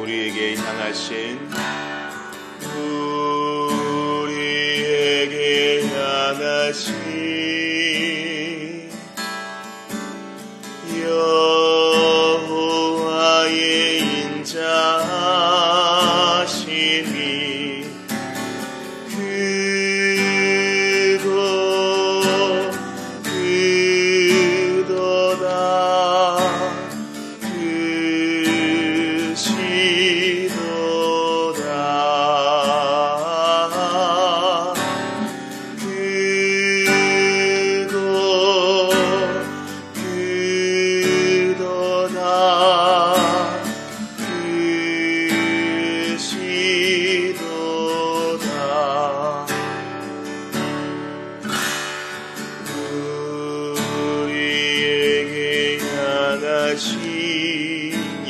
우리에게 향하신 우리에게 향하신 여호와의 인자하심이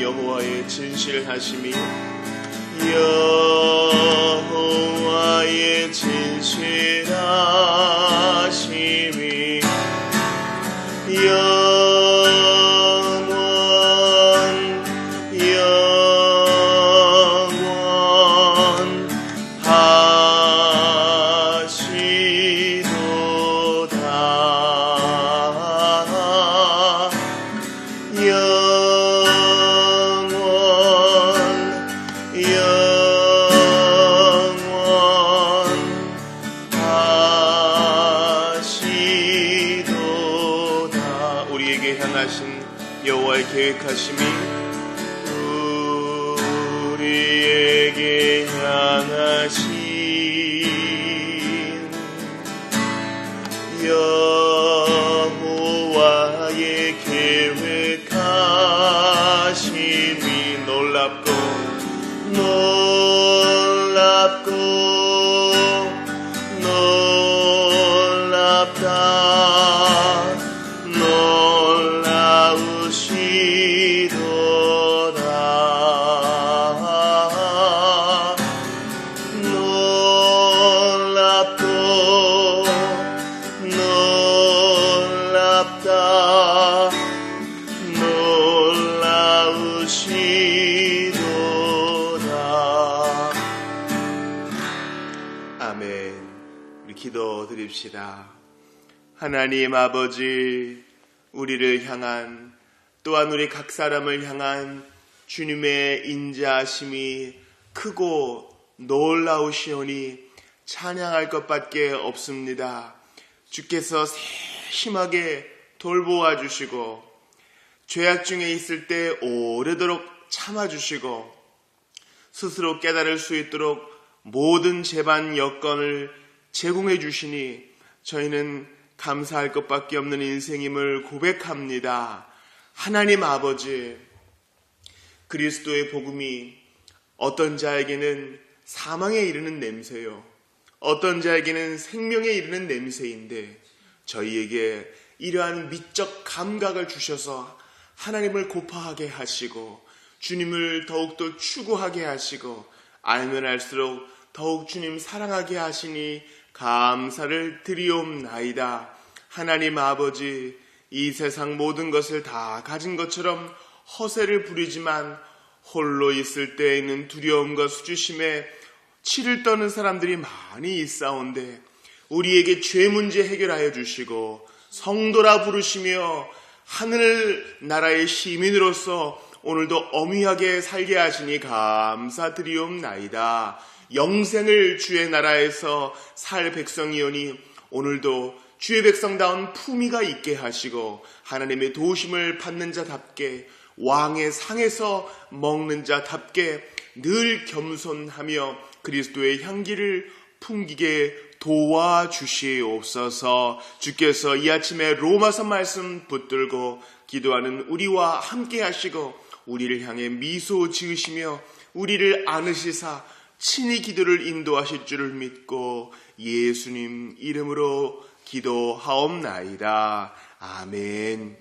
여호와의 진실하심이 여호와의 진실하심이 여호와의 계획하심이 우리에게 향하신 여호와의 계획하심이 놀랍고 놀랍다 아멘. 우리 기도드립시다. 하나님 아버지, 우리를 향한 또한 우리 각 사람을 향한 주님의 인자하심이 크고 놀라우시오니 찬양할 것밖에 없습니다. 주께서 세심하게 돌보아 주시고 죄악 중에 있을 때 오래도록 참아주시고 스스로 깨달을 수 있도록 모든 재반 여건을 제공해 주시니 저희는 감사할 것밖에 없는 인생임을 고백합니다. 하나님 아버지, 그리스도의 복음이 어떤 자에게는 사망에 이르는 냄새요, 어떤 자에게는 생명에 이르는 냄새인데 저희에게 이러한 미적 감각을 주셔서 하나님을 고파하게 하시고 주님을 더욱더 추구하게 하시고 알면 알수록 더욱 주님 사랑하게 하시니 감사를 드리옵나이다. 하나님 아버지, 이 세상 모든 것을 다 가진 것처럼 허세를 부리지만 홀로 있을 때에는 두려움과 수주심에 치를 떠는 사람들이 많이 있사온데 우리에게 죄 문제 해결하여 주시고 성도라 부르시며 하늘 나라의 시민으로서 오늘도 엄위하게 살게 하시니 감사드리옵나이다. 영생을 주의 나라에서 살 백성이오니 오늘도 주의 백성다운 품위가 있게 하시고 하나님의 도우심을 받는 자답게 왕의 상에서 먹는 자답게 늘 겸손하며 그리스도의 향기를 풍기게 도와주시옵소서. 주께서 이 아침에 로마서 말씀 붙들고 기도하는 우리와 함께 하시고 우리를 향해 미소 지으시며 우리를 안으시사 친히 기도를 인도하실 줄을 믿고 예수님 이름으로 기도하옵나이다. 아멘.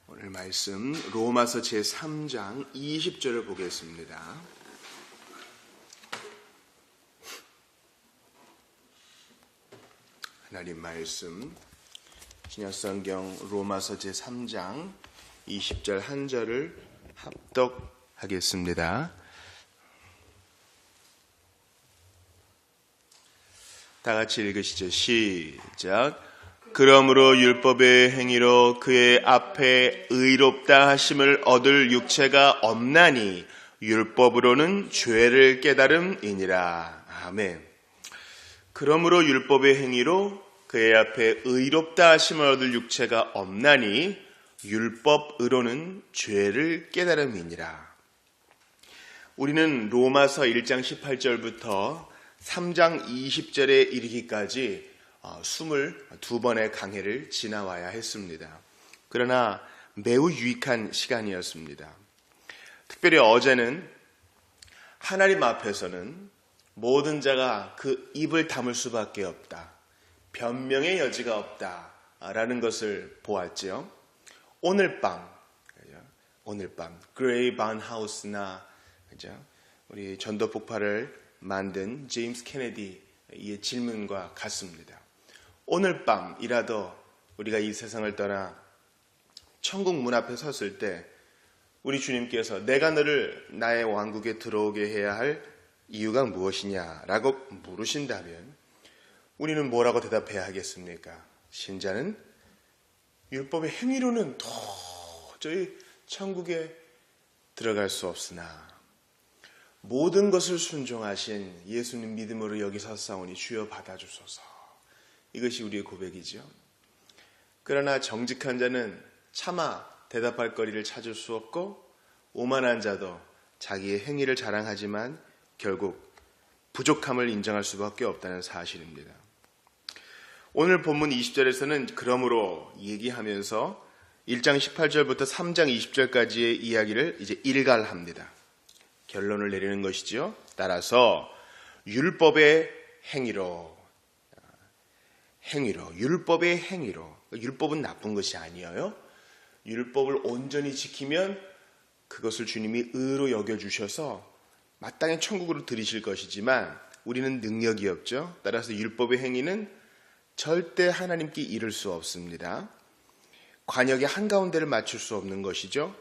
오늘 말씀 로마서 제3장 20절을 보겠습니다. 하나님 말씀 신약성경 로마서 제3장 20절 한 절을 합독 하겠습니다. 다 같이 읽으시죠. 시작. 그러므로 율법의 행위로 그의 앞에 의롭다 하심을 얻을 육체가 없나니 율법으로는 죄를 깨달음이니라. 아멘. 그러므로 율법의 행위로 그의 앞에 의롭다 하심을 얻을 육체가 없나니 율법으로는 죄를 깨달음이니라. 우리는 로마서 1장 18절부터 3장 20절에 이르기까지 22번의 강해를 지나와야 했습니다. 그러나 매우 유익한 시간이었습니다. 특별히 어제는 하나님 앞에서는 모든 자가 그 입을 다물 수밖에 없다. 변명의 여지가 없다. 라는 것을 보았죠. 오늘 밤 그레이 바운하우스나 우리 전도 폭발을 만든 제임스 케네디의 질문과 같습니다. 오늘 밤이라도 우리가 이 세상을 떠나 천국 문 앞에 섰을 때 우리 주님께서 내가 너를 나의 왕국에 들어오게 해야 할 이유가 무엇이냐라고 물으신다면 우리는 뭐라고 대답해야 하겠습니까? 신자는 율법의 행위로는 도저히 천국에 들어갈 수 없으나 모든 것을 순종하신 예수님 믿음으로 여기 섰사오니 주여 받아주소서. 이것이 우리의 고백이죠. 그러나 정직한 자는 차마 대답할 거리를 찾을 수 없고 오만한 자도 자기의 행위를 자랑하지만 결국 부족함을 인정할 수밖에 없다는 사실입니다. 오늘 본문 20절에서는 그러므로 얘기하면서 1장 18절부터 3장 20절까지의 이야기를 이제 일갈합니다. 결론을 내리는 것이죠. 따라서 율법의 행위로 율법의 행위로 율법은 나쁜 것이 아니에요. 율법을 온전히 지키면 그것을 주님이 의로 여겨주셔서 마땅히 천국으로 들이실 것이지만 우리는 능력이 없죠. 따라서 율법의 행위는 절대 하나님께 이를 수 없습니다. 관역의 한가운데를 맞출 수 없는 것이죠.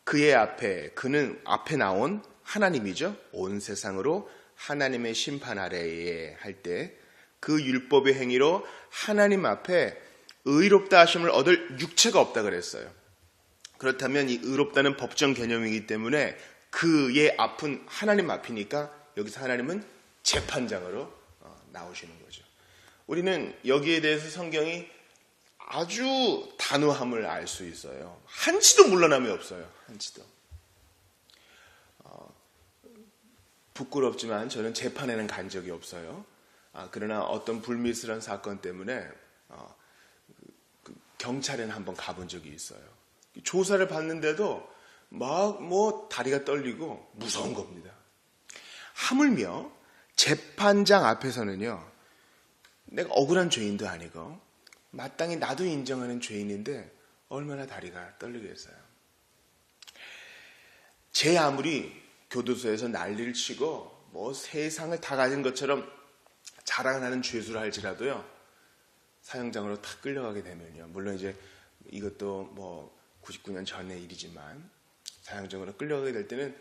그의 앞에, 그는 앞에 나온 하나님이죠. 온 세상으로 하나님의 심판 아래에 할 때 그 율법의 행위로 하나님 앞에 의롭다 하심을 얻을 육체가 없다 그랬어요. 그렇다면 이 의롭다는 법정 개념이기 때문에 그의 앞은 하나님 앞이니까 여기서 하나님은 재판장으로 나오시는 거죠. 우리는 여기에 대해서 성경이 아주 단호함을 알 수 있어요. 한치도 물러남이 없어요. 한치도. 부끄럽지만 저는 재판에는 간 적이 없어요. 그러나 어떤 불미스러운 사건 때문에 경찰에는 한번 가본 적이 있어요. 조사를 받는데도 막 다리가 떨리고 무서운 겁니다. 하물며 재판장 앞에서는요, 내가 억울한 죄인도 아니고 마땅히 나도 인정하는 죄인인데 얼마나 다리가 떨리겠어요. 제 아무리 교도소에서 난리를 치고 세상을 다 가진 것처럼 자랑하는 죄수를 할지라도요, 사형장으로 탁 끌려가게 되면요, 물론 이제 이것도 99년 전의 일이지만 사형장으로 끌려가게 될 때는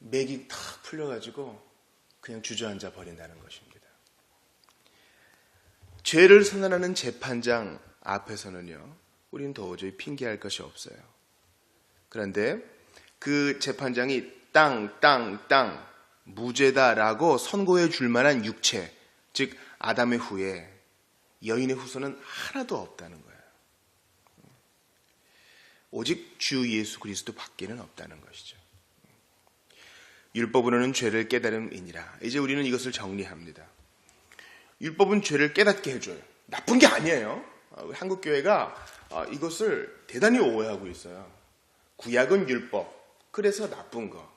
맥이 탁 풀려가지고 그냥 주저앉아 버린다는 것입니다. 죄를 선언하는 재판장 앞에서는요, 우리는 도저히 핑계할 것이 없어요. 그런데 그 재판장이 땅 무죄다라고 선고해 줄 만한 육체, 즉 아담의 후에 여인의 후손은 하나도 없다는 거예요. 오직 주 예수 그리스도 밖에는 없다는 것이죠. 율법으로는 죄를 깨달음이니라. 이제 우리는 이것을 정리합니다. 율법은 죄를 깨닫게 해줘요. 나쁜 게 아니에요. 한국교회가 이것을 대단히 오해하고 있어요. 구약은 율법, 그래서 나쁜 거.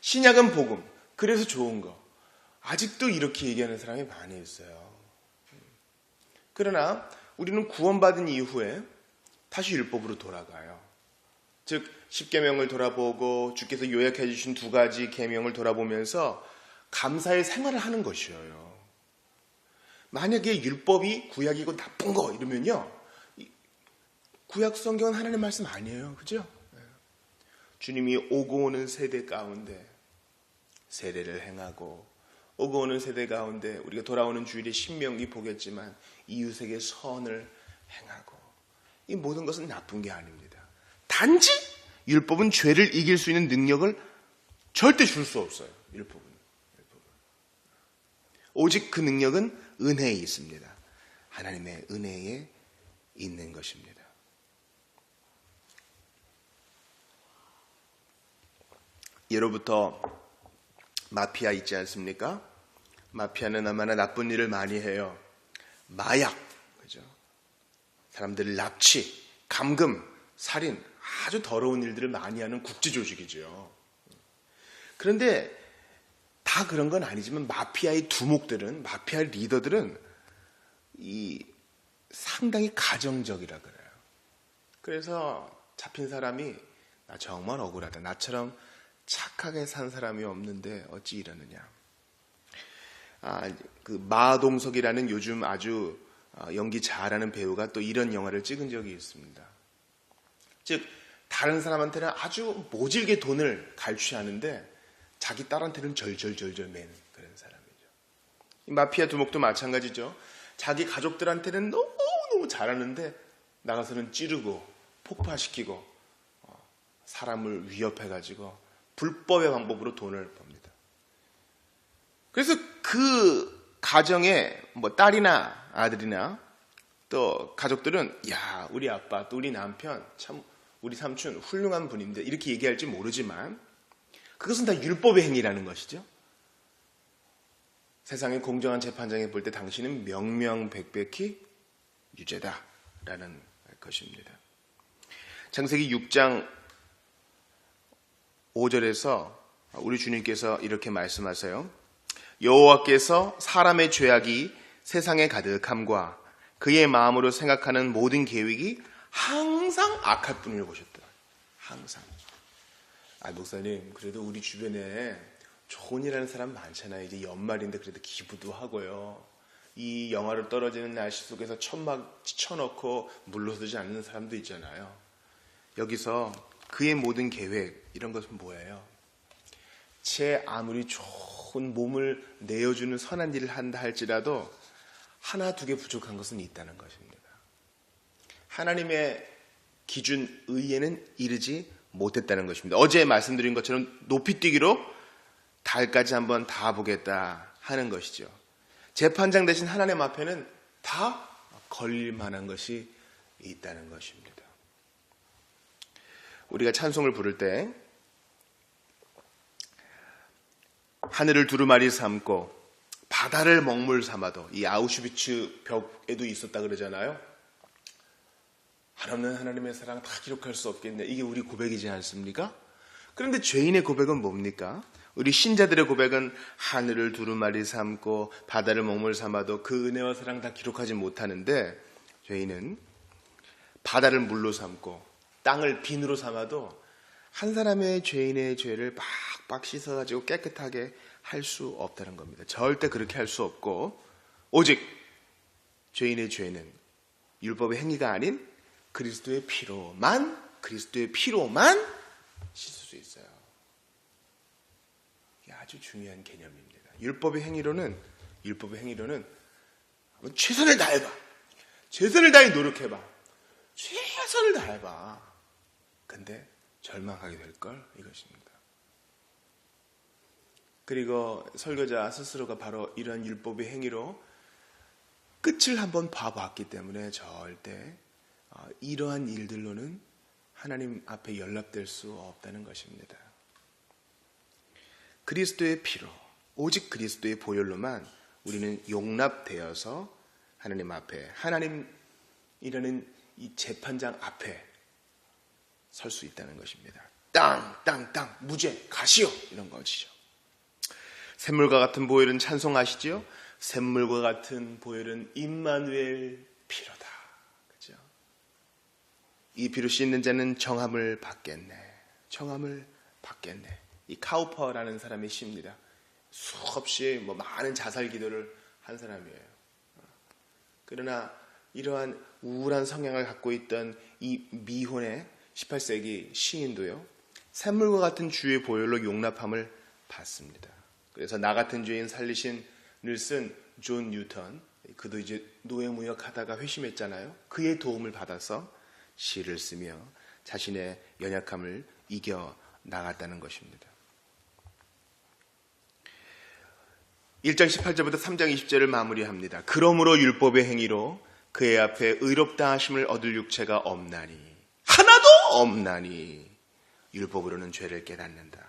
신약은 복음, 그래서 좋은 거. 아직도 이렇게 얘기하는 사람이 많이 있어요. 그러나 우리는 구원받은 이후에 다시 율법으로 돌아가요. 즉 10계명을 돌아보고 주께서 요약해 주신 2가지 계명을 돌아보면서 감사의 생활을 하는 것이에요. 만약에 율법이 구약이고 나쁜 거 이러면요, 구약 성경은 하나님의 말씀 아니에요. 그죠? 주님이 오고 오는 세대 가운데 세례를 행하고 오고 오는 세대 가운데 우리가 돌아오는 주일에 신명기 보겠지만 이웃에게 선을 행하고 이 모든 것은 나쁜 게 아닙니다. 단지 율법은 죄를 이길 수 있는 능력을 절대 줄 수 없어요. 율법은. 오직 그 능력은 은혜에 있습니다. 하나님의 은혜에 있는 것입니다. 예로부터 마피아 있지 않습니까? 마피아는 얼마나 나쁜 일을 많이 해요. 마약, 그죠? 사람들을 납치, 감금, 살인, 아주 더러운 일들을 많이 하는 국제 조직이죠. 그런데 다 그런 건 아니지만 마피아의 두목들은, 마피아 리더들은 상당히 가정적이라 그래요. 그래서 잡힌 사람이 나 정말 억울하다. 나처럼 착하게 산 사람이 없는데 어찌 이러느냐. 그 마동석이라는 요즘 아주 연기 잘하는 배우가 또 이런 영화를 찍은 적이 있습니다. 즉 다른 사람한테는 아주 모질게 돈을 갈취하는데 자기 딸한테는 절절절절 매는 그런 사람이죠. 이 마피아 두목도 마찬가지죠. 자기 가족들한테는 너무너무 잘하는데 나가서는 찌르고 폭파시키고 사람을 위협해가지고 불법의 방법으로 돈을 법니다. 그래서 그 가정의 뭐 딸이나 아들이나 또 가족들은 야 우리 아빠 또 우리 남편 참 우리 삼촌 훌륭한 분인데 이렇게 얘기할지 모르지만 그것은 다 율법의 행위라는 것이죠. 세상의 공정한 재판장에 볼 때 당신은 명명백백히 유죄다라는 것입니다. 창세기 6장 5절에서 우리 주님께서 이렇게 말씀하세요. 여호와께서 사람의 죄악이 세상에 가득함과 그의 마음으로 생각하는 모든 계획이 항상 악할 뿐을 보셨다. 항상. 목사님 그래도 우리 주변에 좋은 일 하는 사람 많잖아요. 이제 연말인데 그래도 기부도 하고요. 이 영하로 떨어지는 날씨 속에서 천막 치쳐놓고 물러서지 않는 사람도 있잖아요. 여기서 그의 모든 계획 이런 것은 뭐예요? 제 아무리 좋은 몸을 내어주는 선한 일을 한다 할지라도 하나 두 개 부족한 것은 있다는 것입니다. 하나님의 기준 의에는 이르지 못했다는 것입니다. 어제 말씀드린 것처럼 높이뛰기로 달까지 한번 다 보겠다 하는 것이죠. 재판장 대신 하나님 앞에는 다 걸릴 만한 것이 있다는 것입니다. 우리가 찬송을 부를 때 하늘을 두루마리 삼고 바다를 먹물 삼아도 이 아우슈비츠 벽에도 있었다 그러잖아요. 한없는 하나님의 사랑 다 기록할 수 없겠네. 이게 우리 고백이지 않습니까? 그런데 죄인의 고백은 뭡니까? 우리 신자들의 고백은 하늘을 두루마리 삼고 바다를 먹물 삼아도 그 은혜와 사랑 다 기록하지 못하는데 죄인은 바다를 물로 삼고 땅을 비누로 삼아도 한 사람의 죄인의 죄를 빡빡 씻어가지고 깨끗하게 할 수 없다는 겁니다. 절대 그렇게 할 수 없고 오직 죄인의 죄는 율법의 행위가 아닌 그리스도의 피로만 씻을 수 있어요. 이게 아주 중요한 개념입니다. 율법의 행위로는 최선을 다해봐. 최선을 다해 노력해봐. 최선을 다해봐. 근데 절망하게 될걸 이것입니다. 그리고 설교자 스스로가 바로 이러한 율법의 행위로 끝을 한번 봐봤기 때문에 절대 이러한 일들로는 하나님 앞에 연락될 수 없다는 것입니다. 그리스도의 피로, 오직 그리스도의 보혈로만 우리는 용납되어서 하나님 앞에, 하나님이라는 이 재판장 앞에 설 수 있다는 것입니다. 땅, 무죄, 가시오 이런 것이죠. 샘물과 같은 보혈은 찬송하시지요? 샘물과 같은 보혈은 임마누엘 피로다. 그죠? 이 피로 씻는 자는 정함을 받겠네. 이 카우퍼라는 사람의 시입니다. 수없이 많은 자살 기도를 한 사람이에요. 그러나 이러한 우울한 성향을 갖고 있던 이 미혼의 18세기 시인도요, 샘물과 같은 주의 보혈로 용납함을 받습니다. 그래서 나 같은 죄인 살리신을 쓴 존 뉴턴, 그도 이제 노예무역하다가 회심했잖아요. 그의 도움을 받아서 시를 쓰며 자신의 연약함을 이겨 나갔다는 것입니다. 1장 18절부터 3장 20절을 마무리합니다. 그러므로 율법의 행위로 그의 앞에 의롭다 하심을 얻을 육체가 없나니, 하나도 없나니 율법으로는 죄를 깨닫는다.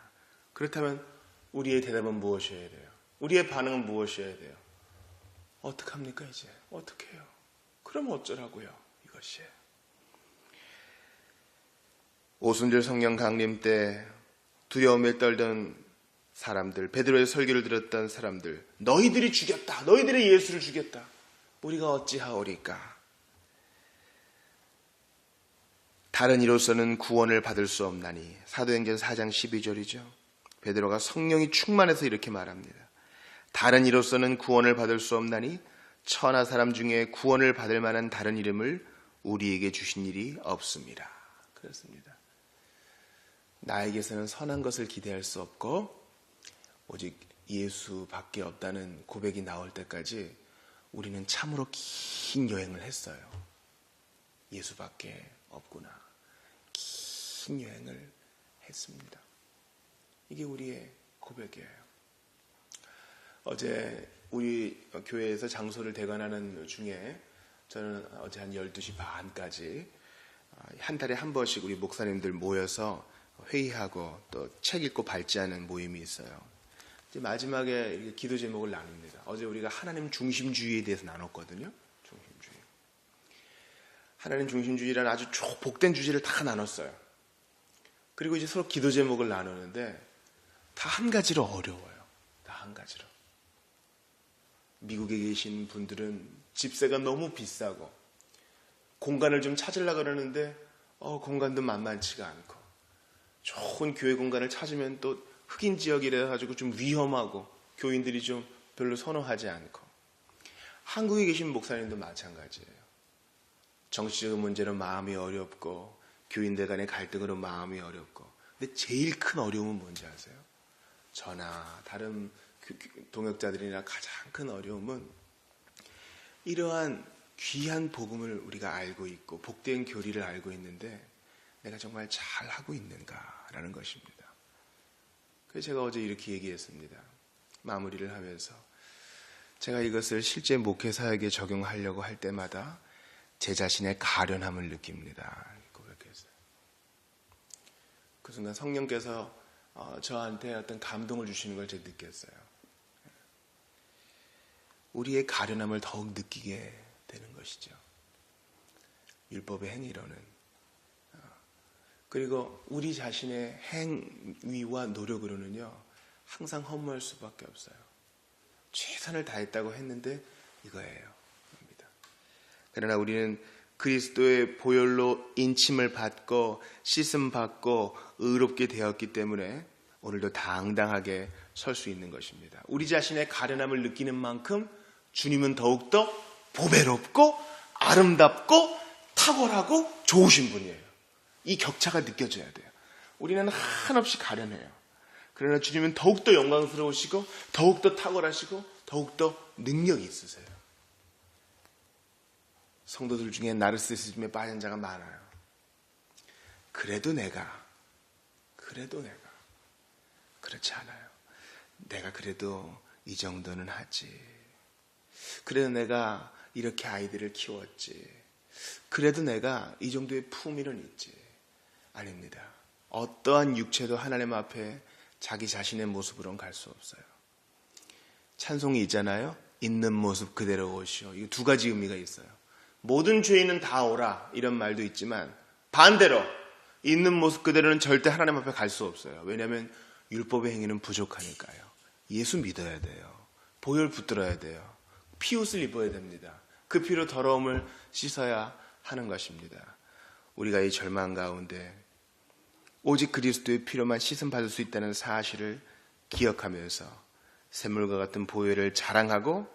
그렇다면 우리의 대답은 무엇이어야 돼요? 우리의 반응은 무엇이어야 돼요? 어떡합니까 이제? 어떡해요? 그럼 어쩌라고요? 이것이. 오순절 성령 강림 때 두려움에 떨던 사람들, 베드로의 설교를 들었던 사람들, 너희들이 죽였다. 너희들이 예수를 죽였다. 우리가 어찌하오리까? 다른 이로서는 구원을 받을 수 없나니. 사도행전 4장 12절이죠. 베드로가 성령이 충만해서 이렇게 말합니다. 다른 이로서는 구원을 받을 수 없나니 천하 사람 중에 구원을 받을 만한 다른 이름을 우리에게 주신 일이 없습니다. 그렇습니다. 나에게서는 선한 것을 기대할 수 없고 오직 예수밖에 없다는 고백이 나올 때까지 우리는 참으로 긴 여행을 했어요. 예수밖에 없구나. 긴 여행을 했습니다. 이게 우리의 고백이에요. 어제 우리 교회에서 장소를 대관하는 중에 저는 어제 한 12시 반까지 한 달에 한 번씩 우리 목사님들 모여서 회의하고 또 책 읽고 발제하는 모임이 있어요. 이제 마지막에 기도 제목을 나눕니다. 어제 우리가 하나님 중심주의에 대해서 나눴거든요. 중심주의. 하나님 중심주의라는 아주 복된 주제를 다 나눴어요. 그리고 이제 서로 기도 제목을 나누는데 다 한 가지로 어려워요. 다 한 가지로. 미국에 계신 분들은 집세가 너무 비싸고 공간을 좀 찾으려고 그러는데 공간도 만만치가 않고 좋은 교회 공간을 찾으면 또 흑인 지역이라 가지고 좀 위험하고 교인들이 좀 별로 선호하지 않고 한국에 계신 목사님도 마찬가지예요. 정치적인 문제로 마음이 어렵고 교인들 간의 갈등으로 마음이 어렵고 근데 제일 큰 어려움은 뭔지 아세요? 저나 다른 동역자들이나 가장 큰 어려움은 이러한 귀한 복음을 우리가 알고 있고 복된 교리를 알고 있는데 내가 정말 잘하고 있는가라는 것입니다. 그래서 제가 어제 이렇게 얘기했습니다. 마무리를 하면서 제가 이것을 실제 목회 사역에 적용하려고 할 때마다 제 자신의 가련함을 느낍니다. 고백했어요. 그 순간 성령께서 저한테 어떤 감동을 주시는 걸 제가 느꼈어요. 우리의 가련함을 더욱 느끼게 되는 것이죠. 율법의 행위로는. 그리고 우리 자신의 행위와 노력으로는요, 항상 허무할 수밖에 없어요. 최선을 다했다고 했는데 이거예요. 그러나 우리는 그리스도의 보혈로 인침을 받고 씻음 받고 의롭게 되었기 때문에 오늘도 당당하게 설 수 있는 것입니다. 우리 자신의 가련함을 느끼는 만큼 주님은 더욱더 보배롭고 아름답고 탁월하고 좋으신 분이에요. 이 격차가 느껴져야 돼요. 우리는 한없이 가련해요. 그러나 주님은 더욱더 영광스러우시고 더욱더 탁월하시고 더욱더 능력이 있으세요. 성도들 중에 나르시시즘에 빠진 자가 많아요. 그래도 내가 그렇지 않아요. 내가 그래도 이 정도는 하지. 그래도 내가 이렇게 아이들을 키웠지. 그래도 내가 이 정도의 품위는 있지. 아닙니다. 어떠한 육체도 하나님 앞에 자기 자신의 모습으로는 갈 수 없어요. 찬송이 있잖아요. 있는 모습 그대로 오시오. 이거 두 가지 의미가 있어요. 모든 죄인은 다 오라 이런 말도 있지만 반대로 있는 모습 그대로는 절대 하나님 앞에 갈 수 없어요. 왜냐하면 율법의 행위는 부족하니까요. 예수 믿어야 돼요. 보혈 붙들어야 돼요. 피옷을 입어야 됩니다. 그 피로 더러움을 씻어야 하는 것입니다. 우리가 이 절망 가운데 오직 그리스도의 피로만 씻음 받을 수 있다는 사실을 기억하면서 샘물과 같은 보혈을 자랑하고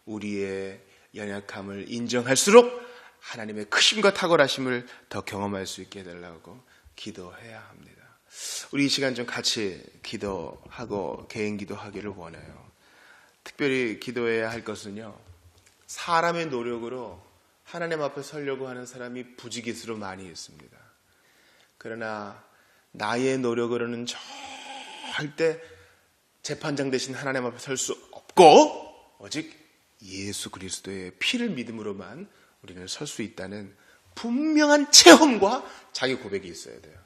우리의 연약함을 인정할수록 하나님의 크심과 탁월하심을 더 경험할 수 있게 해달라고 기도해야 합니다. 우리 이 시간 좀 같이 기도하고 개인 기도하기를 원해요. 특별히 기도해야 할 것은요, 사람의 노력으로 하나님 앞에 서려고 하는 사람이 부지기수로 많이 있습니다. 그러나 나의 노력으로는 절대 재판장 대신 하나님 앞에 설 수 없고 오직 예수 그리스도의 피를 믿음으로만 우리는 설 수 있다는 분명한 체험과 자기 고백이 있어야 돼요.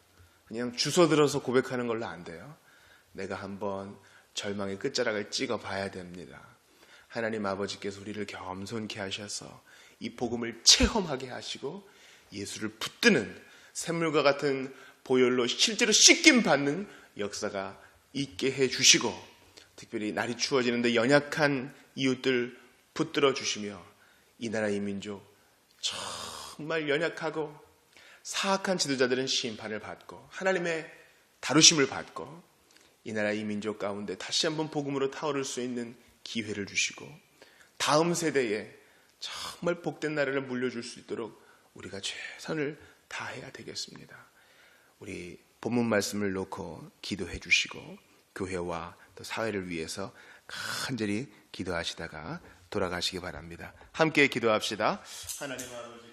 그냥 주워 들어서 고백하는 걸로 안 돼요. 내가 한번 절망의 끝자락을 찍어 봐야 됩니다. 하나님 아버지께서 우리를 겸손케 하셔서 이 복음을 체험하게 하시고 예수를 붙드는 샘물과 같은 보혈로 실제로 씻김 받는 역사가 있게 해주시고, 특별히 날이 추워지는데 연약한 이웃들 붙들어 주시며, 이 나라 이 민족 정말 연약하고 사악한 지도자들은 심판을 받고 하나님의 다루심을 받고, 이 나라 이 민족 가운데 다시 한번 복음으로 타오를 수 있는 기회를 주시고, 다음 세대에 정말 복된 나라를 물려줄 수 있도록 우리가 최선을 다해야 되겠습니다. 우리 본문 말씀을 놓고 기도해 주시고 교회와 또 사회를 위해서 간절히 기도하시다가 돌아가시기 바랍니다. 함께 기도합시다. 하나님 아버지,